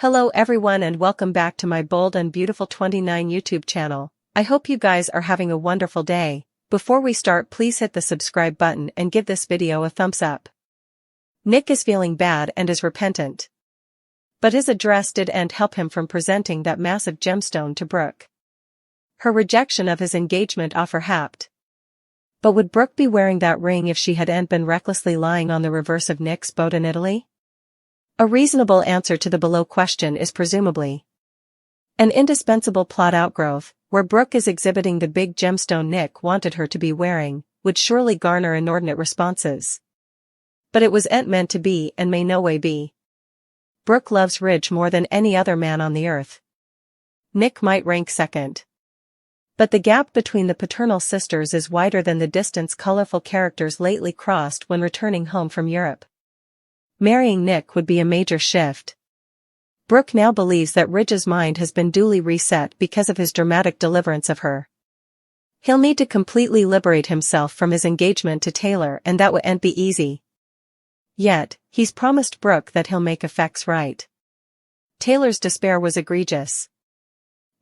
Hello everyone and welcome back to my Bold and Beautiful 29 YouTube channel. I hope you guys are having a wonderful day. Before we start, please hit the subscribe button and give this video a thumbs up. Nick is feeling bad and is repentant. But his address didn't help him from presenting that massive gemstone to Brooke. Her rejection of his engagement offer happened. But would Brooke be wearing that ring if she hadn't been recklessly lying on the reverse of Nick's boat in Italy? A reasonable answer to the below question is presumably. An indispensable plot outgrowth, where Brooke is exhibiting the big gemstone Nick wanted her to be wearing, would surely garner inordinate responses. But it wasn't meant to be and may no way be. Brooke loves Ridge more than any other man on the earth. Nick might rank second. But the gap between the paternal sisters is wider than the distance colorful characters lately crossed when returning home from Europe. Marrying Nick would be a major shift. Brooke now believes that Ridge's mind has been duly reset because of his dramatic deliverance of her. He'll need to completely liberate himself from his engagement to Taylor, and that wouldn't be easy. Yet, he's promised Brooke that he'll make effects right. Taylor's despair was egregious.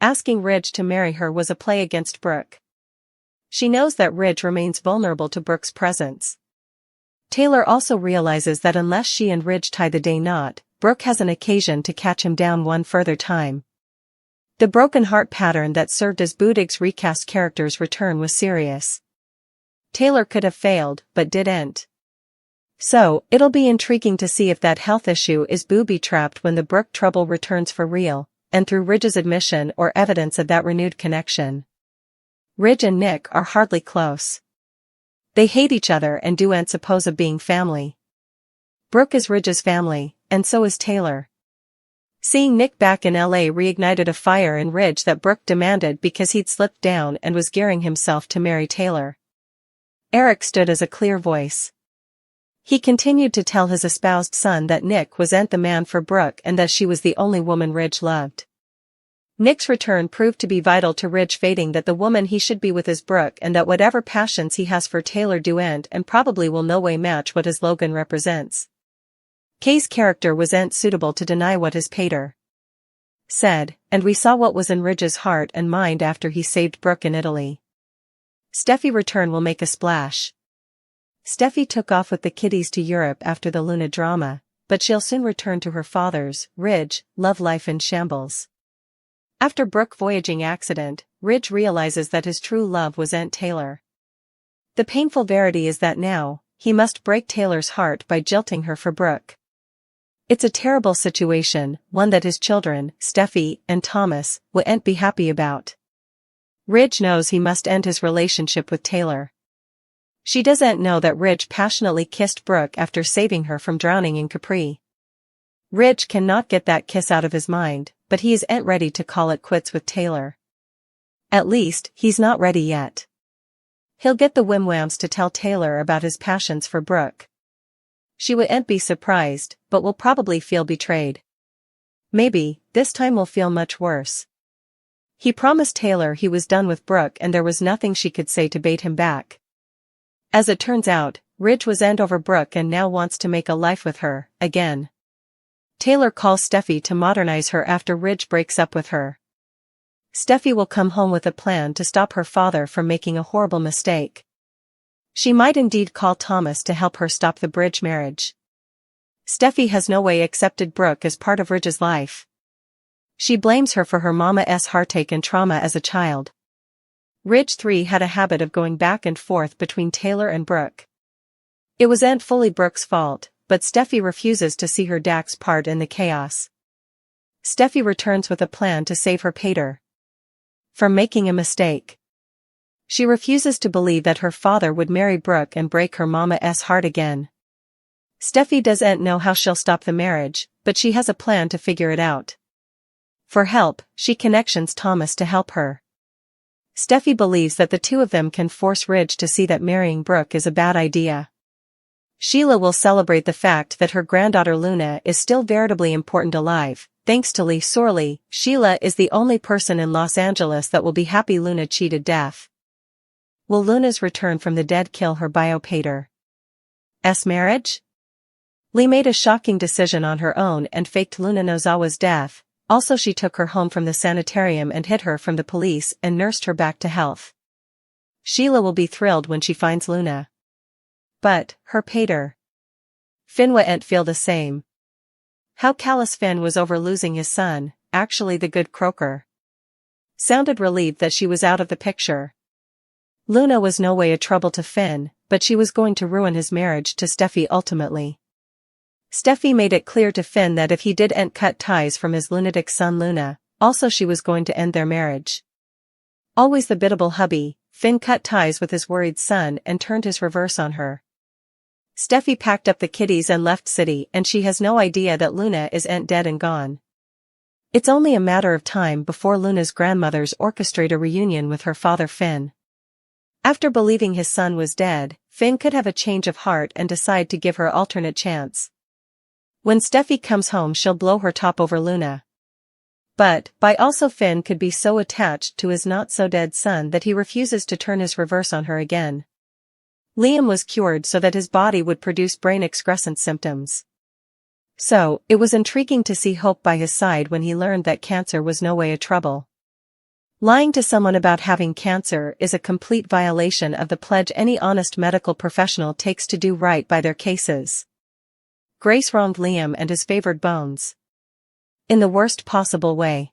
Asking Ridge to marry her was a play against Brooke. She knows that Ridge remains vulnerable to Brooke's presence. Taylor also realizes that unless she and Ridge tie the day knot, Brooke has an occasion to catch him down one further time. The broken heart pattern that served as Boodig's recast character's return was serious. Taylor could have failed, but didn't. So, it'll be intriguing to see if that health issue is booby-trapped when the Brooke trouble returns for real, and through Ridge's admission or evidence of that renewed connection. Ridge and Nick are hardly close. They hate each other and do'n't suppose of being family. Brooke is Ridge's family, and so is Taylor. Seeing Nick back in LA reignited a fire in Ridge that Brooke demanded because he'd slipped down and was gearing himself to marry Taylor. Eric stood as a clear voice. He continued to tell his espoused son that Nick wasn't the man for Brooke and that she was the only woman Ridge loved. Nick's return proved to be vital to Ridge fating that the woman he should be with is Brooke and that whatever passions he has for Taylor do'n't and probably will no way match what his Logan represents. Kay's character wasn't suitable to deny what his pater said, and we saw what was in Ridge's heart and mind after he saved Brooke in Italy. Steffi's return will make a splash. Steffi took off with the kiddies to Europe after the Luna drama, but she'll soon return to her father's, Ridge, love life in shambles. After Brooke voyaging accident, Ridge realizes that his true love wasn't Taylor. The painful verity is that now, he must break Taylor's heart by jilting her for Brooke. It's a terrible situation, one that his children, Steffi and Thomas, wouldn't be happy about. Ridge knows he must end his relationship with Taylor. She doesn't know that Ridge passionately kissed Brooke after saving her from drowning in Capri. Ridge cannot get that kiss out of his mind, but he isn't ready to call it quits with Taylor. At least, he's not ready yet. He'll get the whimwams to tell Taylor about his passions for Brooke. She wouldn't be surprised, but will probably feel betrayed. Maybe, this time will feel much worse. He promised Taylor he was done with Brooke and there was nothing she could say to bait him back. As it turns out, Ridge wasn't over Brooke and now wants to make a life with her, again. Taylor calls Steffi to modernize her after Ridge breaks up with her. Steffi will come home with a plan to stop her father from making a horrible mistake. She might indeed call Thomas to help her stop the bridge marriage. Steffi has no way accepted Brooke as part of Ridge's life. She blames her for her mama's heartache and trauma as a child. Ridge 3 had a habit of going back and forth between Taylor and Brooke. It wasn't fully Brooke's fault, but Steffi refuses to see her Dax part in the chaos. Steffi returns with a plan to save her pater from making a mistake. She refuses to believe that her father would marry Brooke and break her mama's heart again. Steffi doesn't know how she'll stop the marriage, but she has a plan to figure it out. For help, she connections Thomas to help her. Steffi believes that the two of them can force Ridge to see that marrying Brooke is a bad idea. Sheila will celebrate the fact that her granddaughter Luna is still veritably important alive. Thanks to Lee Sorley, Sheila is the only person in Los Angeles that will be happy Luna cheated death. Will Luna's return from the dead kill her biopater's marriage? Lee made a shocking decision on her own and faked Luna Nozawa's death. Also, she took her home from the sanitarium and hid her from the police and nursed her back to health. Sheila will be thrilled when she finds Luna. But, her pater. Finn wouldn't feel the same. How callous Finn was over losing his son, actually the good croaker. Sounded relieved that she was out of the picture. Luna was no way a trouble to Finn, but she was going to ruin his marriage to Steffi ultimately. Steffi made it clear to Finn that if he didn't cut ties from his lunatic son Luna, also she was going to end their marriage. Always the biddable hubby, Finn cut ties with his worried son and turned his reverse on her. Steffi packed up the kiddies and left city, and she has no idea that Luna isn't dead and gone. It's only a matter of time before Luna's grandmothers orchestrate a reunion with her father Finn. After believing his son was dead, Finn could have a change of heart and decide to give her alternate chance. When Steffi comes home, she'll blow her top over Luna. But, by also Finn could be so attached to his not-so-dead son that he refuses to turn his reverse on her again. Liam was cured so that his body would produce brain excrescent symptoms. So, it was intriguing to see Hope by his side when he learned that cancer was no way a trouble. Lying to someone about having cancer is a complete violation of the pledge any honest medical professional takes to do right by their cases. Grace wronged Liam and his favored bones. In the worst possible way.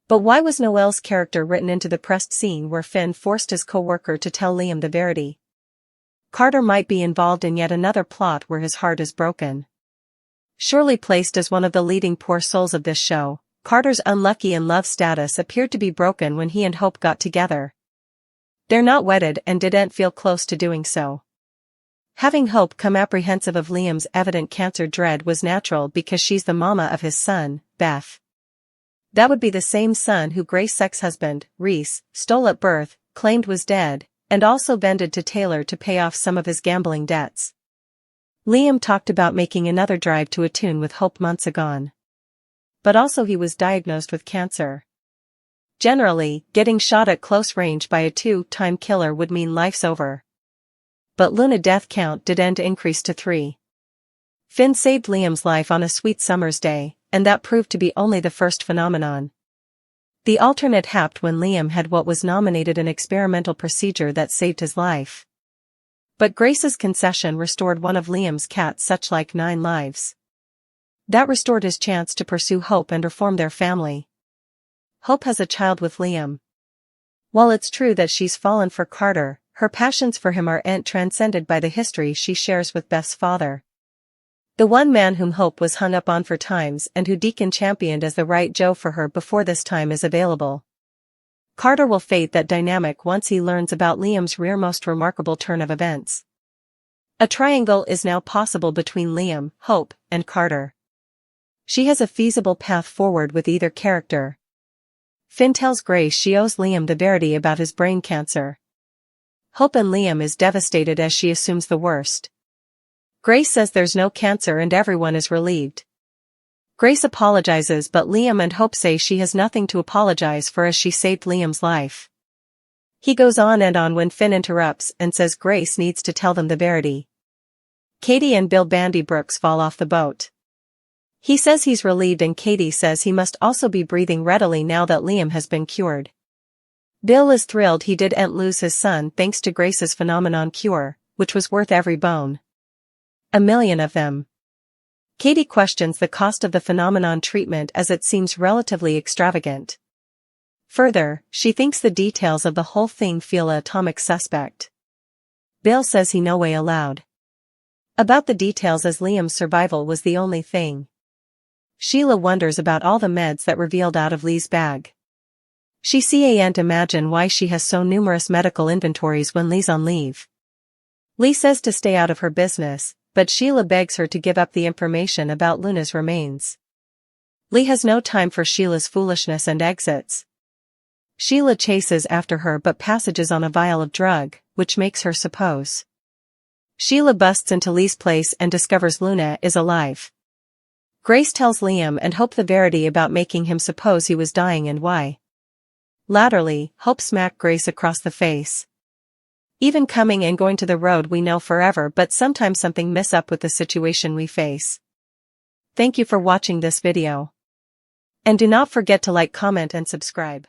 But why was Noelle's character written into the pressed scene where Finn forced his co-worker to tell Liam the verity? Carter might be involved in yet another plot where his heart is broken. Surely placed as one of the leading poor souls of this show, Carter's unlucky in love status appeared to be broken when he and Hope got together. They're not wedded and didn't feel close to doing so. Having Hope come apprehensive of Liam's evident cancer dread was natural because she's the mama of his son, Beth. That would be the same son who Grace's ex-husband, Reese, stole at birth, claimed was dead, and also vended to Taylor to pay off some of his gambling debts. Liam talked about making another drive to Attune with Hope months agone. But also he was diagnosed with cancer. Generally, getting shot at close range by a two-time killer would mean life's over. But Luna death count didn't increase to 3. Finn saved Liam's life on a sweet summer's day, and that proved to be only the first phenomenon. The alternate happened when Liam had what was nominated an experimental procedure that saved his life. But Grace's concession restored one of Liam's cats such like 9 lives. That restored his chance to pursue Hope and reform their family. Hope has a child with Liam. While it's true that she's fallen for Carter, her passions for him aren't transcended by the history she shares with Beth's father. The one man whom Hope was hung up on for times and who Deacon championed as the right Joe for her before this time is available. Carter will fate that dynamic once he learns about Liam's rearmost remarkable turn of events. A triangle is now possible between Liam, Hope, and Carter. She has a feasible path forward with either character. Finn tells Grace she owes Liam the verity about his brain cancer. Hope and Liam is devastated as she assumes the worst. Grace says there's no cancer and everyone is relieved. Grace apologizes, but Liam and Hope say she has nothing to apologize for as she saved Liam's life. He goes on and on when Finn interrupts and says Grace needs to tell them the verity. Katie and Bill Bandy Brooks fall off the boat. He says he's relieved and Katie says he must also be breathing readily now that Liam has been cured. Bill is thrilled he didn't lose his son thanks to Grace's phenomenon cure, which was worth every bone. 1 million of them. Katie questions the cost of the phenomenon treatment as it seems relatively extravagant. Further, she thinks the details of the whole thing feel atomic suspect. Bill says he no way allowed. About the details as Liam's survival was the only thing. Sheila wonders about all the meds that revealed out of Lee's bag. She can't imagine why she has so numerous medical inventories when Lee's on leave. Lee says to stay out of her business, but Sheila begs her to give up the information about Luna's remains. Lee has no time for Sheila's foolishness and exits. Sheila chases after her but passages on a vial of drug, which makes her suppose. Sheila busts into Lee's place and discovers Luna is alive. Grace tells Liam and Hope the verity about making him suppose he was dying and why. Latterly, Hope smacked Grace across the face. Even coming and going to the road we know forever, but sometimes something mess up with the situation we face. Thank you for watching this video. And do not forget to like, comment and subscribe.